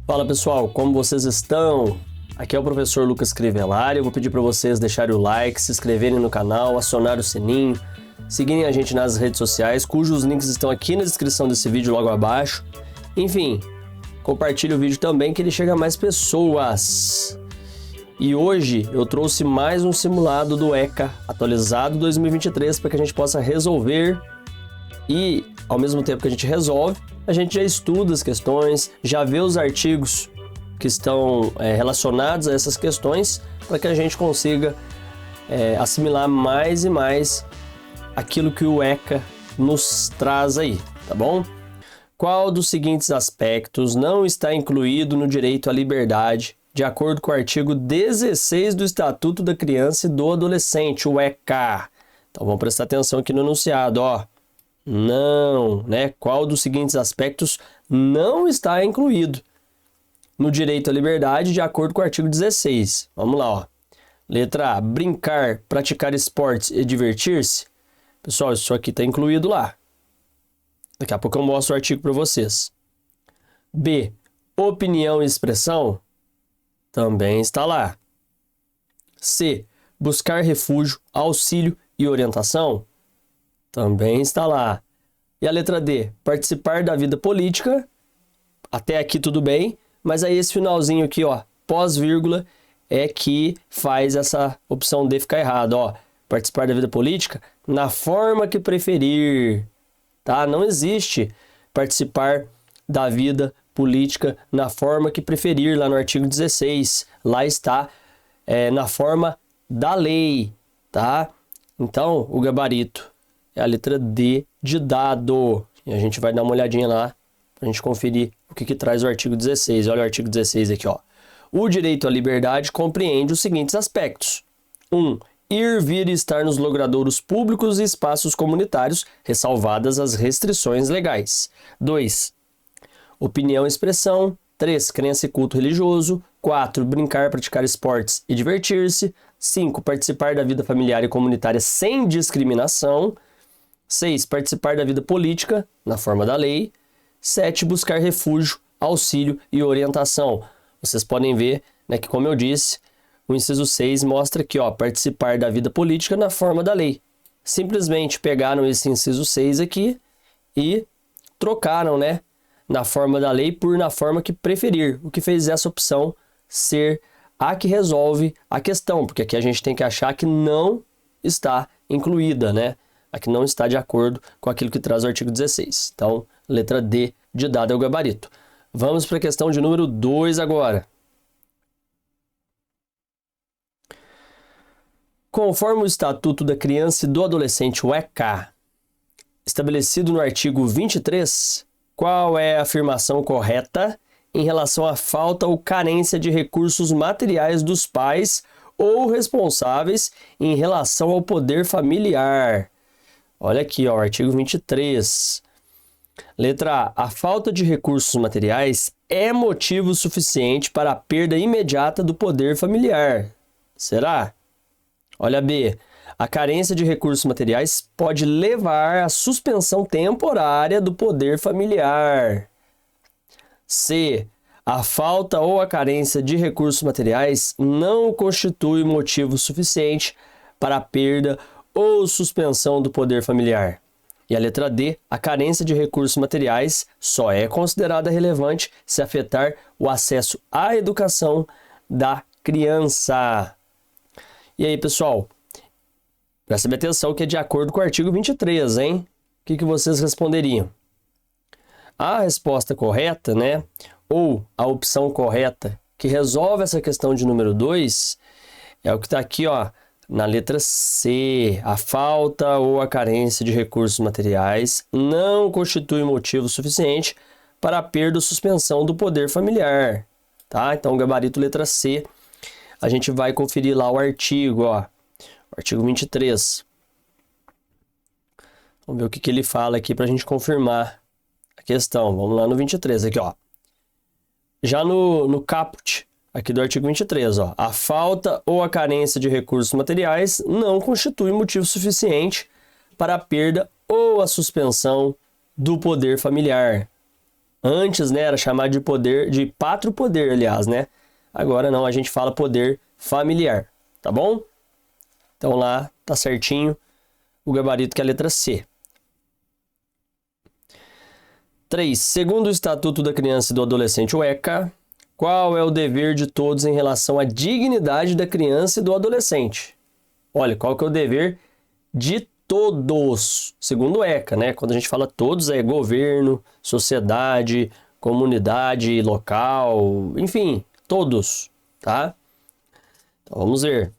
Fala pessoal, como vocês estão? Aqui é o professor Lucas Crivellari. Eu vou pedir para vocês deixarem o like, se inscreverem no canal, acionar o sininho, seguirem a gente nas redes sociais, cujos links estão aqui na descrição desse vídeo logo abaixo. Enfim, compartilhe o vídeo também que ele chega a mais pessoas. E hoje eu trouxe mais um simulado do ECA atualizado 2023 para que a gente possa resolver e, ao mesmo tempo que a gente resolve, a gente já estuda as questões, já vê os artigos que estão relacionados a essas questões para que a gente consiga assimilar mais e mais aquilo que o ECA nos traz aí, tá bom? Qual dos seguintes aspectos não está incluído no direito à liberdade, de acordo com o artigo 16 do Estatuto da Criança e do Adolescente, o ECA? Então vamos prestar atenção aqui no enunciado, ó. Não, né? Qual dos seguintes aspectos não está incluído no direito à liberdade, de acordo com o artigo 16? Vamos lá, ó. Letra A, brincar, praticar esportes e divertir-se. Pessoal, isso aqui está incluído lá. Daqui a pouco eu mostro o artigo para vocês. B, opinião e expressão. Também está lá. C, buscar refúgio, auxílio e orientação. Também está lá. E a letra D, participar da vida política. Até aqui tudo bem, mas aí esse finalzinho aqui, ó, pós-vírgula, é que faz essa opção D ficar errada, ó. Participar da vida política na forma que preferir, tá? Não existe participar da vida política na forma que preferir, lá no artigo 16. Lá está na forma da lei, tá? Então, o gabarito é a letra D de dado. E a gente vai dar uma olhadinha lá para a gente conferir o que traz o artigo 16. Olha o artigo 16 aqui, ó. O direito à liberdade compreende os seguintes aspectos. 1. Ir, vir e estar nos logradouros públicos e espaços comunitários, ressalvadas as restrições legais. 2. Opinião e expressão. 3. Crença e culto religioso. 4. Brincar, praticar esportes e divertir-se. 5. Participar da vida familiar e comunitária sem discriminação. 6. Participar da vida política, na forma da lei. 7. Buscar refúgio, auxílio e orientação. Vocês podem ver, né, que, como eu disse, o inciso 6 mostra aqui, ó, participar da vida política na forma da lei. Simplesmente pegaram esse inciso 6 aqui e trocaram, né, na forma da lei por na forma que preferir, o que fez essa opção ser a que resolve a questão, porque aqui a gente tem que achar que não está incluída, né? Aqui não está de acordo com aquilo que traz o artigo 16. Então, letra D de dado é o gabarito. Vamos para a questão de número 2 agora. Conforme o Estatuto da Criança e do Adolescente, o ECA, estabelecido no artigo 23, qual é a afirmação correta em relação à falta ou carência de recursos materiais dos pais ou responsáveis em relação ao poder familiar? Olha aqui, ó, artigo 23. Letra A. A falta de recursos materiais é motivo suficiente para a perda imediata do poder familiar. Será? Olha B. A carência de recursos materiais pode levar à suspensão temporária do poder familiar. C. A falta ou a carência de recursos materiais não constitui motivo suficiente para a perda ou suspensão do poder familiar. E a letra D, a carência de recursos materiais só é considerada relevante se afetar o acesso à educação da criança. E aí, pessoal, presta bem atenção que é de acordo com o artigo 23, hein? O que vocês responderiam? A resposta correta, né? Ou a opção correta que resolve essa questão de número 2 é o que está aqui, ó. Na letra C, a falta ou a carência de recursos materiais não constitui motivo suficiente para a perda ou suspensão do poder familiar, tá? Então, gabarito letra C, a gente vai conferir lá o artigo, ó, o artigo 23. Vamos ver o que ele fala aqui para a gente confirmar a questão. Vamos lá no 23, aqui, ó. Já no caput aqui do artigo 23, ó, a falta ou a carência de recursos materiais não constitui motivo suficiente para a perda ou a suspensão do poder familiar. Antes, né, era chamado de poder, de pátrio poder, aliás, né? Agora não, a gente fala poder familiar, tá bom? Então lá tá certinho o gabarito que é a letra C. 3. Segundo o Estatuto da Criança e do Adolescente, o ECA, qual é o dever de todos em relação à dignidade da criança e do adolescente? Olha, qual que é o dever de todos, segundo o ECA, né? Quando a gente fala todos, é governo, sociedade, comunidade local, enfim, todos, tá? Então, vamos ver.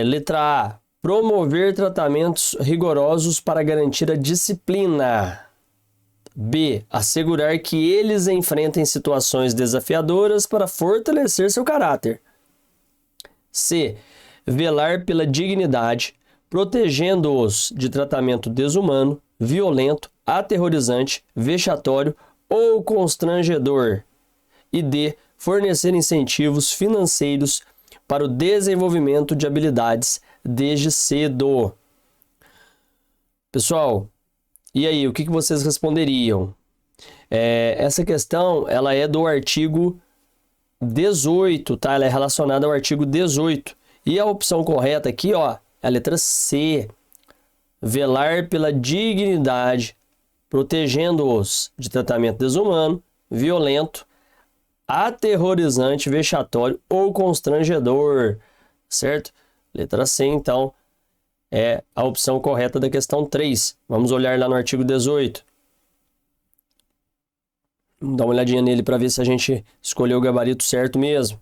Letra A. Promover tratamentos rigorosos para garantir a disciplina. B. Assegurar que eles enfrentem situações desafiadoras para fortalecer seu caráter. C. Velar pela dignidade, protegendo-os de tratamento desumano, violento, aterrorizante, vexatório ou constrangedor. E D. Fornecer incentivos financeiros para o desenvolvimento de habilidades desde cedo. Pessoal, e aí, o que vocês responderiam? Essa questão, ela é do artigo 18, tá? Ela é relacionada ao artigo 18. E a opção correta aqui, ó, é a letra C. Velar pela dignidade, protegendo-os de tratamento desumano, violento, aterrorizante, vexatório ou constrangedor, certo? Letra C, então, é a opção correta da questão 3. Vamos olhar lá no artigo 18. Vamos dar uma olhadinha nele para ver se a gente escolheu o gabarito certo mesmo.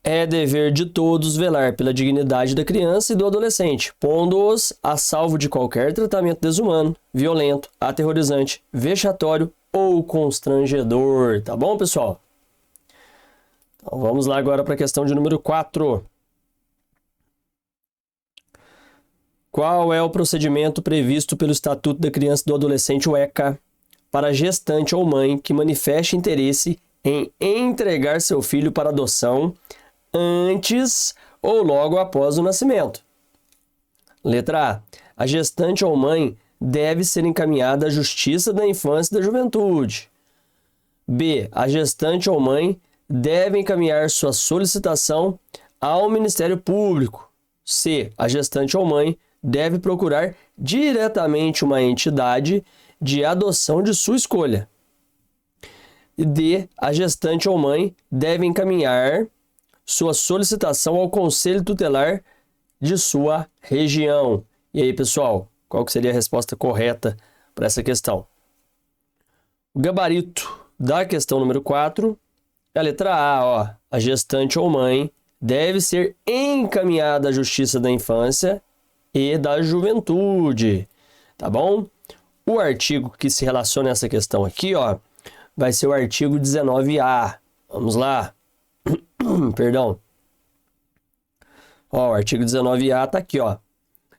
É dever de todos velar pela dignidade da criança e do adolescente, pondo-os a salvo de qualquer tratamento desumano, violento, aterrorizante, vexatório ou constrangedor. Tá bom, pessoal? Então, vamos lá agora para a questão de número 4. Qual é o procedimento previsto pelo Estatuto da Criança e do Adolescente, o ECA, para gestante ou mãe que manifeste interesse em entregar seu filho para adoção antes ou logo após o nascimento? Letra A. A gestante ou mãe deve ser encaminhada à Justiça da Infância e da Juventude. B. A gestante ou mãe deve encaminhar sua solicitação ao Ministério Público. C. A gestante ou mãe deve procurar diretamente uma entidade de adoção de sua escolha. D. A gestante ou mãe deve encaminhar sua solicitação ao Conselho Tutelar de sua região. E aí, pessoal, qual que seria a resposta correta para essa questão? O gabarito da questão número 4 é a letra A, ó. A gestante ou mãe deve ser encaminhada à Justiça da Infância e da Juventude, tá bom? O artigo que se relaciona a essa questão aqui, ó, vai ser o artigo 19A. Vamos lá. Perdão. Ó, o artigo 19A tá aqui, ó.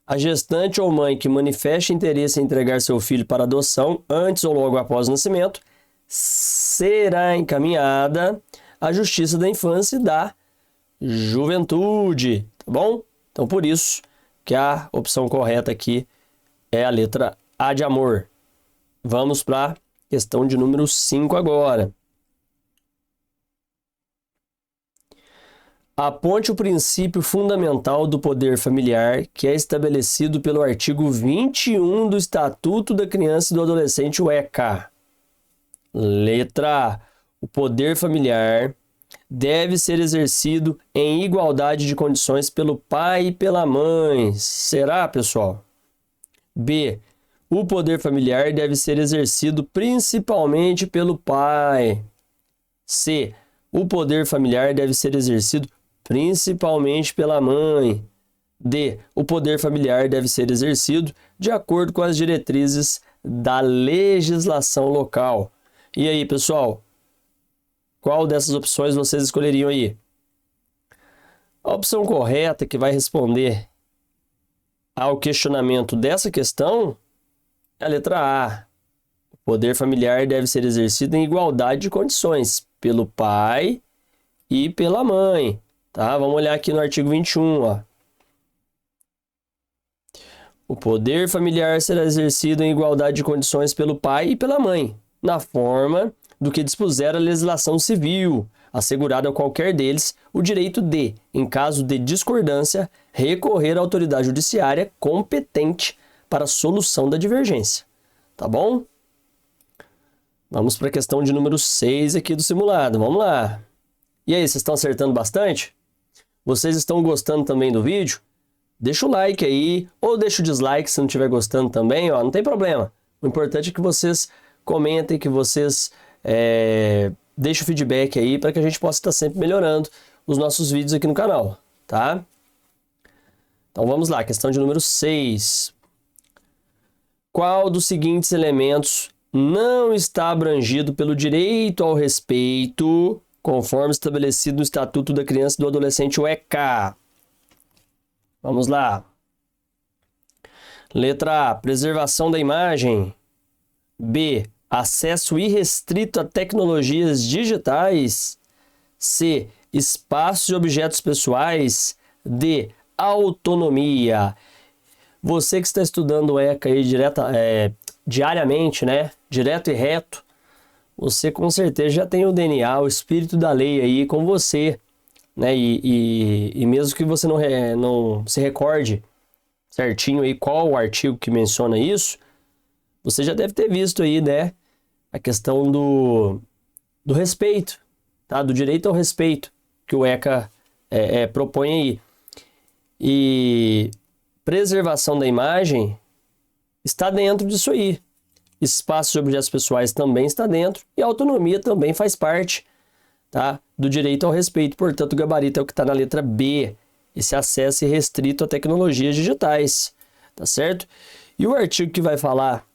A gestante ou mãe que manifeste interesse em entregar seu filho para adoção antes ou logo após o nascimento será encaminhada à Justiça da Infância e da Juventude, tá bom? Então, por isso que a opção correta aqui é a letra A de amor. Vamos para a questão de número 5 agora. Aponte o princípio fundamental do poder familiar que é estabelecido pelo artigo 21 do Estatuto da Criança e do Adolescente, o ECA. Letra A. O poder familiar deve ser exercido em igualdade de condições pelo pai e pela mãe. Será, pessoal? B. O poder familiar deve ser exercido principalmente pelo pai. C. O poder familiar deve ser exercido principalmente pela mãe. D. O poder familiar deve ser exercido de acordo com as diretrizes da legislação local. E aí, pessoal? Qual dessas opções vocês escolheriam aí? A opção correta que vai responder ao questionamento dessa questão é a letra A. O poder familiar deve ser exercido em igualdade de condições pelo pai e pela mãe. Tá? Vamos olhar aqui no artigo 21. Ó. O poder familiar será exercido em igualdade de condições pelo pai e pela mãe, na forma do que dispuser a legislação civil, assegurado a qualquer deles o direito de, em caso de discordância, recorrer à autoridade judiciária competente para a solução da divergência. Tá bom? Vamos para a questão de número 6 aqui do simulado. Vamos lá. E aí, vocês estão acertando bastante? Vocês estão gostando também do vídeo? Deixa o like aí, ou deixa o dislike se não estiver gostando também, ó, não tem problema. O importante é que vocês comentem, que vocês deixem o feedback aí para que a gente possa estar sempre melhorando os nossos vídeos aqui no canal, tá? Então vamos lá, questão de número 6. Qual dos seguintes elementos não está abrangido pelo direito ao respeito, conforme estabelecido no Estatuto da Criança e do Adolescente, o ECA? Vamos lá. Letra A, preservação da imagem. B, acesso irrestrito a tecnologias digitais. C, espaços e objetos pessoais. D, autonomia. Você que está estudando o ECA aí diariamente, né? Direto e reto, você com certeza já tem o DNA, o espírito da lei aí com você, né? E mesmo que você não se recorde certinho aí qual o artigo que menciona isso, você já deve ter visto aí, né? A questão do respeito, tá? Do direito ao respeito que o ECA propõe aí. E preservação da imagem está dentro disso aí. Espaços e objetos pessoais também está dentro e a autonomia também faz parte, tá? Do direito ao respeito. Portanto, o gabarito é o que está na letra B. Esse acesso irrestrito a tecnologias digitais, tá certo? E o artigo que vai falar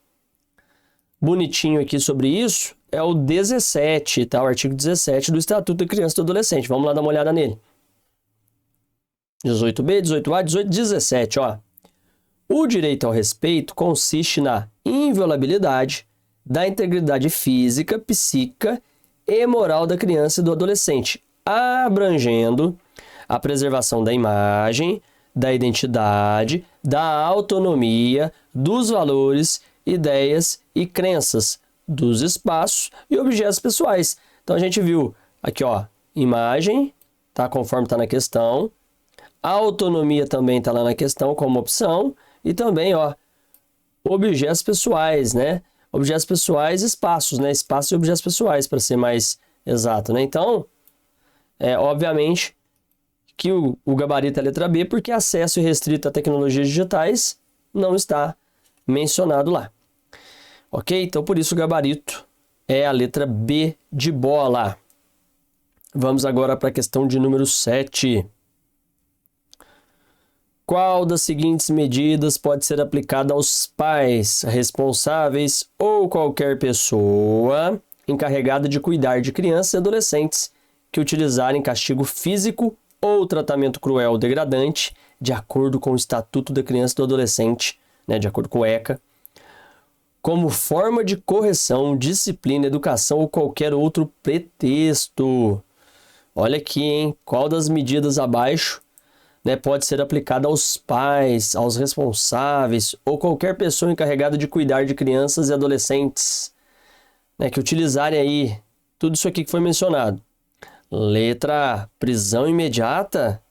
bonitinho aqui sobre isso é o 17, tá? O artigo 17 do Estatuto da Criança e do Adolescente. Vamos lá dar uma olhada nele. 18b, 18a, 18, 17, ó. O direito ao respeito consiste na inviolabilidade da integridade física, psíquica e moral da criança e do adolescente, abrangendo a preservação da imagem, da identidade, da autonomia, dos valores, ideias e crenças, dos espaços e objetos pessoais. Então a gente viu aqui, ó, imagem, tá? Conforme está na questão. A autonomia também está lá na questão como opção. E também, ó, objetos pessoais, né? Objetos pessoais, espaços, né? Espaços e objetos pessoais, para ser mais exato, né? Então, obviamente que o gabarito é a letra B, porque acesso irrestrito a tecnologias digitais não está mencionado lá. Ok? Então, por isso o gabarito é a letra B de bola. Vamos agora para a questão de número 7. Qual das seguintes medidas pode ser aplicada aos pais, responsáveis ou qualquer pessoa encarregada de cuidar de crianças e adolescentes que utilizarem castigo físico ou tratamento cruel ou degradante, de acordo com o Estatuto da Criança e do Adolescente, né, de acordo com o ECA, como forma de correção, disciplina, educação ou qualquer outro pretexto? Olha aqui, hein? Qual das medidas abaixo, né, pode ser aplicada aos pais, aos responsáveis ou qualquer pessoa encarregada de cuidar de crianças e adolescentes, né, que utilizarem aí tudo isso aqui que foi mencionado? Letra A, prisão imediata.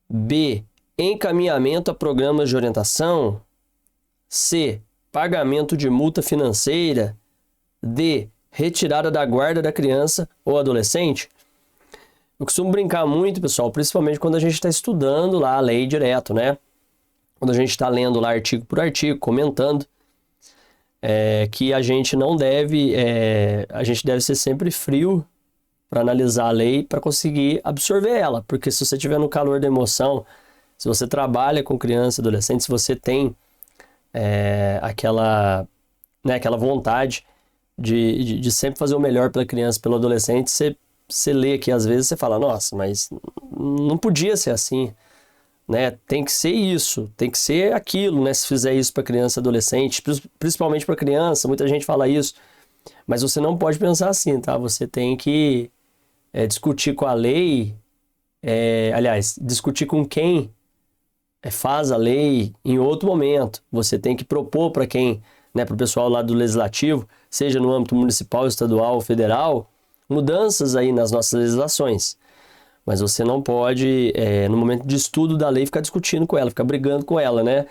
B, encaminhamento a programas de orientação. C, pagamento de multa financeira. D, retirada da guarda da criança ou adolescente. Eu costumo brincar muito, pessoal, principalmente quando a gente está estudando lá a lei direto, né? Quando a gente está lendo lá artigo por artigo, comentando, que a gente não deve, a gente deve ser sempre frio para analisar a lei, para conseguir absorver ela. Porque se você estiver no calor da emoção, se você trabalha com criança e adolescente, se você tem aquela vontade de sempre fazer o melhor pela criança, pelo adolescente, você lê aqui às vezes, você fala, nossa, mas não podia ser assim, né? Tem que ser isso, tem que ser aquilo, né? Se fizer isso para criança e adolescente, principalmente para criança, muita gente fala isso, mas você não pode pensar assim, tá? Você tem que discutir com a lei, aliás, discutir com quem faz a lei em outro momento. Você tem que propor para quem, né, para o pessoal lá do legislativo, seja no âmbito municipal, estadual ou federal, mudanças aí nas nossas legislações. Mas você não pode, no momento de estudo da lei, ficar discutindo com ela, ficar brigando com ela, né?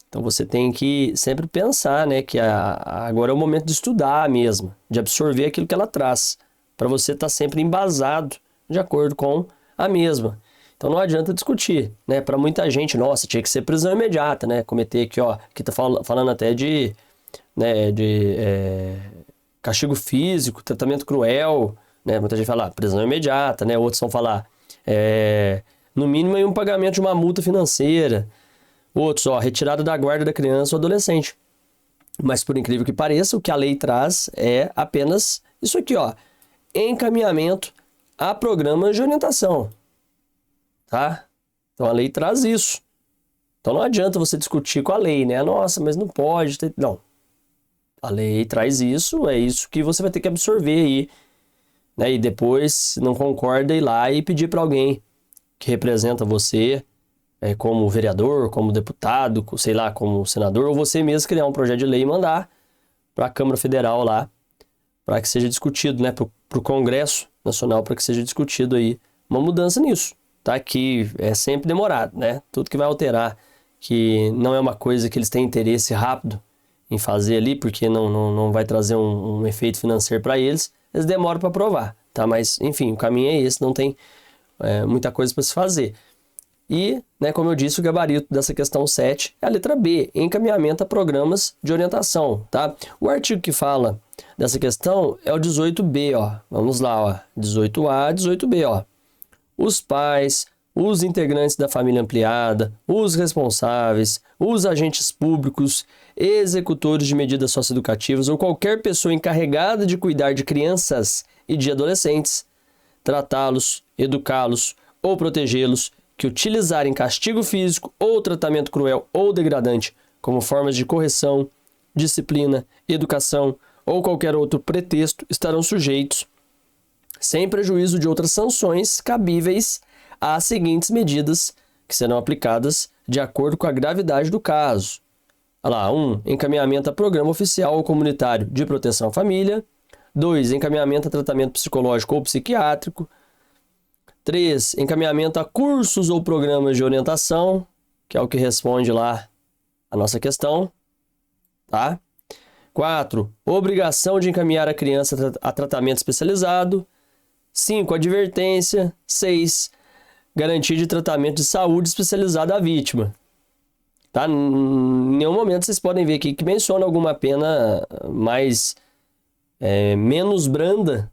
Então você tem que sempre pensar, né, que agora é o momento de estudar mesmo, de absorver aquilo que ela traz, para você estar sempre embasado de acordo com a mesma. Então não adianta discutir, né? Para muita gente, nossa, tinha que ser prisão imediata, né? Cometer aqui, ó, que tá falando até de, né, castigo físico, tratamento cruel, né? Muita gente fala prisão imediata, né? Outros vão falar, no mínimo aí um pagamento de uma multa financeira. Outros, ó, retirada da guarda da criança ou adolescente. Mas por incrível que pareça, o que a lei traz é apenas isso aqui, ó, encaminhamento a programas de orientação. Tá? Então a lei traz isso. Então não adianta você discutir com a lei, né? Nossa, mas não pode ter... Não. A lei traz isso, é isso que você vai ter que absorver aí, né? E depois, se não concorda, ir lá e pedir para alguém que representa você, como vereador, como deputado, sei lá, como senador, ou você mesmo criar um projeto de lei e mandar para a Câmara Federal lá, para que seja discutido, né? Para o Congresso Nacional, para que seja discutido aí uma mudança nisso. Tá? Que é sempre demorado, né? Tudo que vai alterar, que não é uma coisa que eles têm interesse rápido em fazer ali, porque não vai trazer um efeito financeiro para eles, eles demoram para aprovar, tá? Mas, enfim, o caminho é esse, não tem muita coisa para se fazer. E, né, como eu disse, o gabarito dessa questão 7 é a letra B, encaminhamento a programas de orientação, tá? O artigo que fala dessa questão é o 18B, ó. Vamos lá, ó. 18A, 18B, ó. Os pais, os integrantes da família ampliada, os responsáveis, os agentes públicos, executores de medidas socioeducativas ou qualquer pessoa encarregada de cuidar de crianças e de adolescentes, tratá-los, educá-los ou protegê-los, que utilizarem castigo físico ou tratamento cruel ou degradante como formas de correção, disciplina, educação ou qualquer outro pretexto, estarão sujeitos sem prejuízo de outras sanções cabíveis às seguintes medidas que serão aplicadas de acordo com a gravidade do caso. Olha lá, 1. Encaminhamento a programa oficial ou comunitário de proteção à família. 2. Encaminhamento a tratamento psicológico ou psiquiátrico. 3. Encaminhamento a cursos ou programas de orientação, que é o que responde lá a nossa questão. Tá? 4. Obrigação de encaminhar a criança a tratamento especializado. 5. Advertência. 6. Garantia de tratamento de saúde especializado à vítima. Tá? Em nenhum momento vocês podem ver aqui que menciona alguma pena menos branda.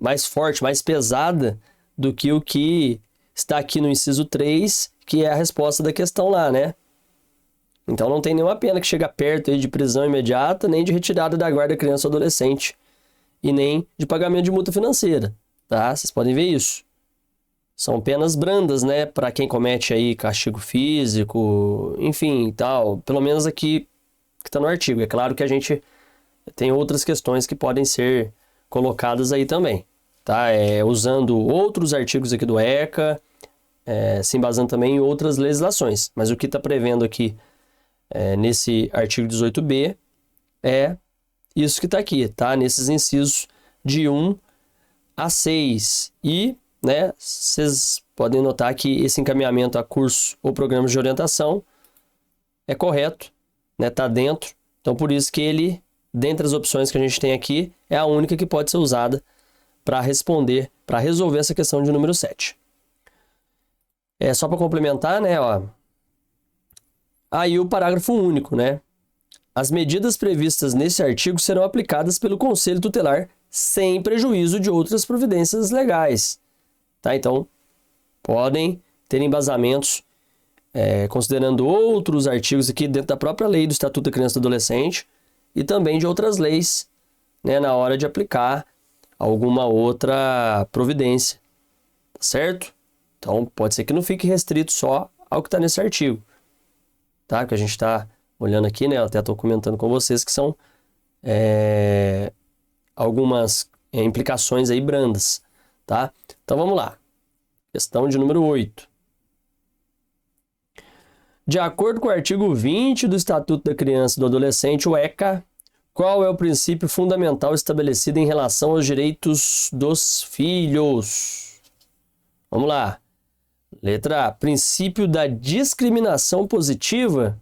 Mais forte, mais pesada do que o que está aqui no inciso 3, que é a resposta da questão lá, né? Então não tem nenhuma pena que chega perto aí de prisão imediata, nem de retirada da guarda da criança ou adolescente, e nem de pagamento de multa financeira, tá? Vocês podem ver isso. São penas brandas, né? Para quem comete aí castigo físico, enfim, tal. Pelo menos aqui que está no artigo. É claro que a gente tem outras questões que podem ser colocadas aí também, tá? Usando outros artigos aqui do ECA, se embasando também em outras legislações. Mas o que está prevendo aqui nesse artigo 18B é isso que está aqui, tá? Nesses incisos de 1 a 6. E, né, vocês podem notar que esse encaminhamento a curso ou programas de orientação é correto, né? Tá dentro. Então, por isso que ele, dentre as opções que a gente tem aqui, é a única que pode ser usada para responder, para resolver essa questão de número 7. Só para complementar, né, ó. Aí o parágrafo único, né? As medidas previstas nesse artigo serão aplicadas pelo Conselho Tutelar sem prejuízo de outras providências legais. Tá? Então, podem ter embasamentos considerando outros artigos aqui dentro da própria lei do Estatuto da Criança e do Adolescente e também de outras leis, né, na hora de aplicar alguma outra providência. Tá certo? Então, pode ser que não fique restrito só ao que está nesse artigo. Tá? Que a gente está olhando aqui, né? Eu até estou comentando com vocês que são algumas implicações aí brandas, tá? Então vamos lá. Questão de número 8. De acordo com o artigo 20 do Estatuto da Criança e do Adolescente, o ECA, qual é o princípio fundamental estabelecido em relação aos direitos dos filhos? Vamos lá. Letra A, princípio da discriminação positiva.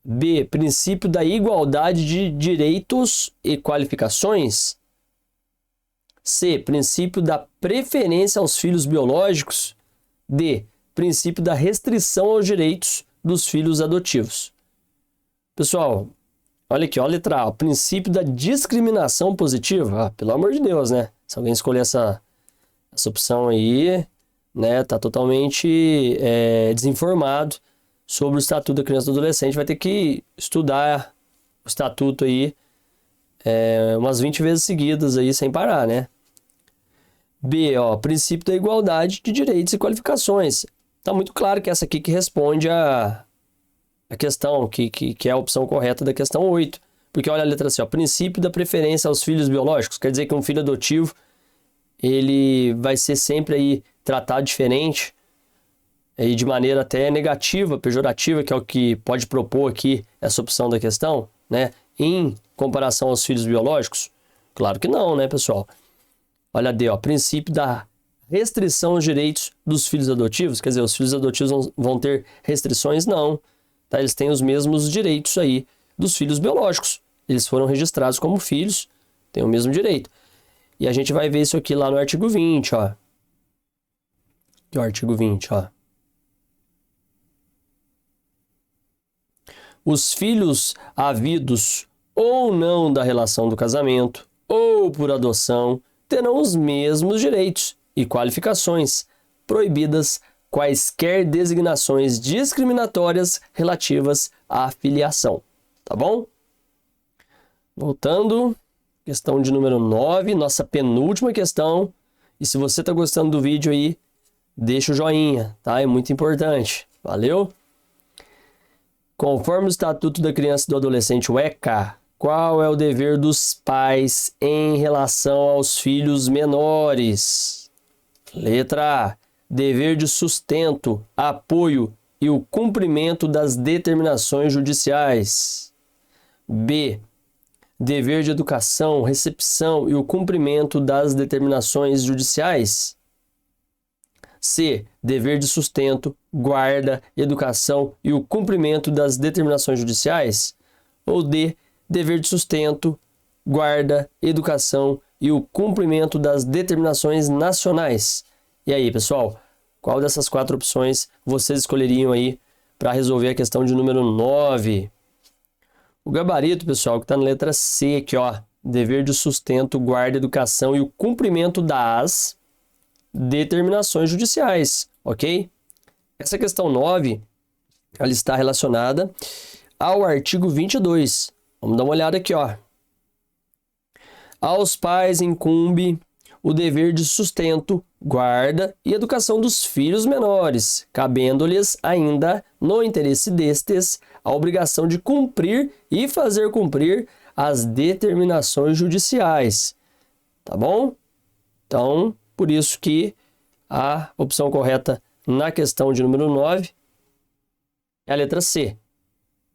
B, princípio da igualdade de direitos e qualificações. C, princípio da preferência aos filhos biológicos. D, princípio da restrição aos direitos dos filhos adotivos. Pessoal, olha aqui, olha a letra A, princípio da discriminação positiva. Pelo amor de Deus, né? Se alguém escolher essa opção aí, né, tá totalmente desinformado sobre o Estatuto da Criança e do Adolescente, vai ter que estudar o Estatuto aí umas 20 vezes seguidas aí, sem parar, né? B, ó, princípio da igualdade de direitos e qualificações. Tá muito claro que essa aqui que responde a questão, que é a opção correta da questão 8. Porque olha a letra C, ó, princípio da preferência aos filhos biológicos. Quer dizer que um filho adotivo, ele vai ser sempre aí tratado diferente e de maneira até negativa, pejorativa, que é o que pode propor aqui essa opção da questão, né? Em comparação aos filhos biológicos? Claro que não, né, pessoal? Olha D, ó, princípio da restrição aos direitos dos filhos adotivos. Quer dizer, os filhos adotivos vão ter restrições? Não. Tá? Eles têm os mesmos direitos aí dos filhos biológicos. Eles foram registrados como filhos, têm o mesmo direito. E a gente vai ver isso aqui lá no artigo 20, ó. Aqui, o artigo 20, ó. Os filhos havidos ou não da relação do casamento ou por adoção terão os mesmos direitos e qualificações, proibidas quaisquer designações discriminatórias relativas à filiação. Tá bom? Voltando, questão de número 9, nossa penúltima questão. E se você está gostando do vídeo aí, deixa o joinha, tá? É muito importante. Valeu? Conforme o Estatuto da Criança e do Adolescente, o ECA, qual é o dever dos pais em relação aos filhos menores? Letra A, dever de sustento, apoio e o cumprimento das determinações judiciais. B, dever de educação, recepção e o cumprimento das determinações judiciais. C, dever de sustento, guarda, educação e o cumprimento das determinações judiciais. Ou D, dever de sustento, guarda, educação e o cumprimento das determinações nacionais. E aí, pessoal, qual dessas 4 opções vocês escolheriam aí para resolver a questão de número 9? O gabarito, pessoal, que está na letra C aqui, ó, dever de sustento, guarda, educação e o cumprimento das determinações judiciais, ok? Essa questão 9, ela está relacionada ao artigo 22. Vamos dar uma olhada aqui, ó. Aos pais incumbe o dever de sustento, guarda e educação dos filhos menores, cabendo-lhes ainda, no interesse destes, a obrigação de cumprir e fazer cumprir as determinações judiciais. Tá bom? Então, por isso que a opção correta na questão de número 9 é a letra C.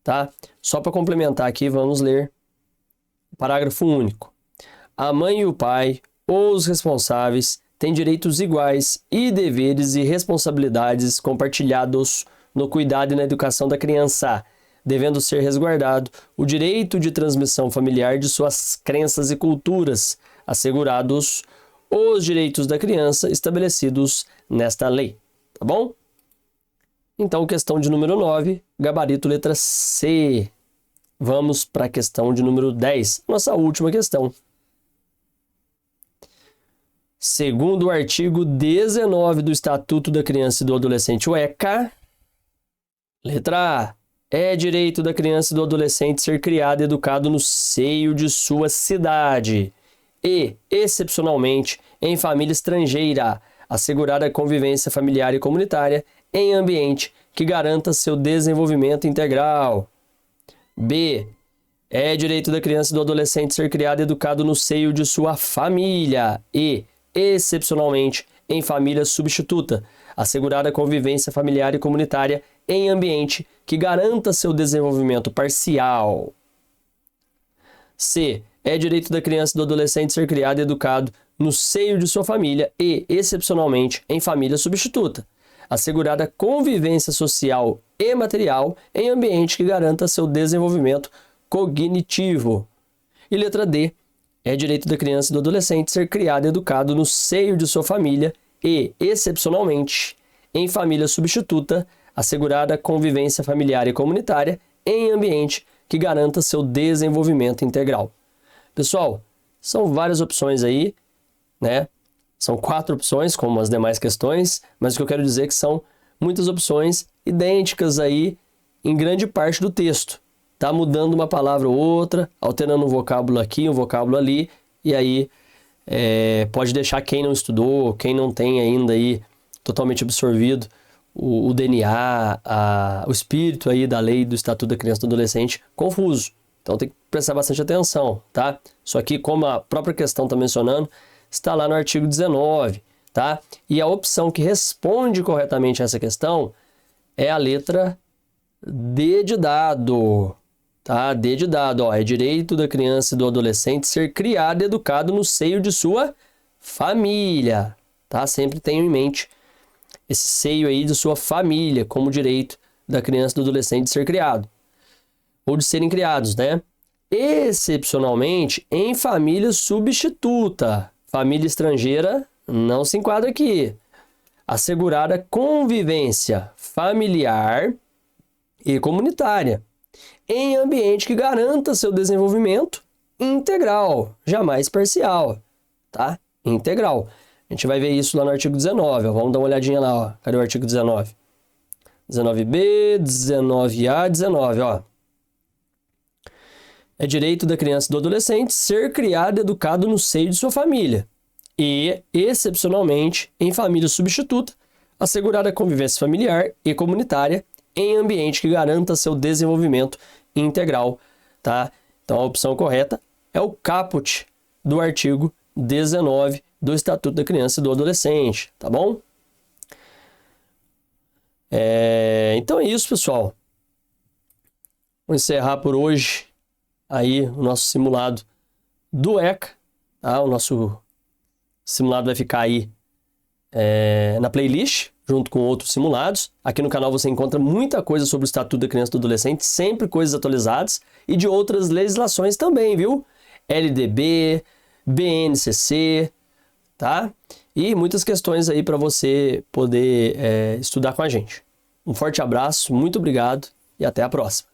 Tá? Só para complementar aqui, vamos ler o parágrafo único. A mãe e o pai, ou os responsáveis, têm direitos iguais e deveres e responsabilidades compartilhados no cuidado e na educação da criança, devendo ser resguardado o direito de transmissão familiar de suas crenças e culturas, assegurados os direitos da criança estabelecidos nesta lei. Tá bom? Então, questão de número 9, gabarito letra C. Vamos para a questão de número 10, nossa última questão. Segundo o artigo 19 do Estatuto da Criança e do Adolescente, o ECA, letra A, é direito da criança e do adolescente ser criado e educado no seio de sua cidade e, excepcionalmente, em família estrangeira, assegurar a convivência familiar e comunitária em ambiente que garanta seu desenvolvimento integral. B, é direito da criança e do adolescente ser criado e educado no seio de sua família e, excepcionalmente em família substituta, assegurar a convivência familiar e comunitária em ambiente que garanta seu desenvolvimento parcial. C. É direito da criança e do adolescente ser criado e educado no seio de sua família e, excepcionalmente, em família substituta, assegurar a convivência social e material em ambiente que garanta seu desenvolvimento cognitivo. E letra D. É direito da criança e do adolescente ser criado e educado no seio de sua família e, excepcionalmente, em família substituta, assegurar a convivência familiar e comunitária em ambiente que garanta seu desenvolvimento integral. Pessoal, são várias opções aí, né? São 4 opções, como as demais questões, mas o que eu quero dizer é que são muitas opções idênticas aí em grande parte do texto. Tá mudando uma palavra ou outra, alterando um vocábulo aqui, um vocábulo ali, e aí pode deixar quem não estudou, quem não tem ainda aí totalmente absorvido o DNA, o espírito aí da lei do Estatuto da Criança e do Adolescente confuso. Então tem que prestar bastante atenção, tá? Isso aqui, como a própria questão está mencionando, está lá no artigo 19, tá? E a opção que responde corretamente a essa questão é a letra D de dado, tá? D de dado, ó, é direito da criança e do adolescente ser criado e educado no seio de sua família, tá? Sempre tenham em mente esse seio aí de sua família como direito da criança e do adolescente ser criado, ou de serem criados, né? Excepcionalmente em família substituta. Família estrangeira não se enquadra aqui. Assegurar a convivência familiar e comunitária em ambiente que garanta seu desenvolvimento integral, jamais parcial, tá? Integral. A gente vai ver isso lá no artigo 19, ó. Vamos dar uma olhadinha lá, ó. Cadê o artigo 19? 19b, 19a, 19, ó. É direito da criança e do adolescente ser criado e educado no seio de sua família e, excepcionalmente, em família substituta, assegurar a convivência familiar e comunitária em ambiente que garanta seu desenvolvimento integral, tá? Então, a opção correta é o caput do artigo 19 do Estatuto da Criança e do Adolescente, tá bom? Então é isso, pessoal. Vou encerrar por hoje aí o nosso simulado do ECA, tá? O nosso simulado vai ficar aí na playlist, junto com outros simulados. Aqui no canal você encontra muita coisa sobre o Estatuto da Criança e do Adolescente, sempre coisas atualizadas, e de outras legislações também, viu? LDB, BNCC, tá? E muitas questões aí para você poder estudar com a gente. Um forte abraço, muito obrigado e até a próxima.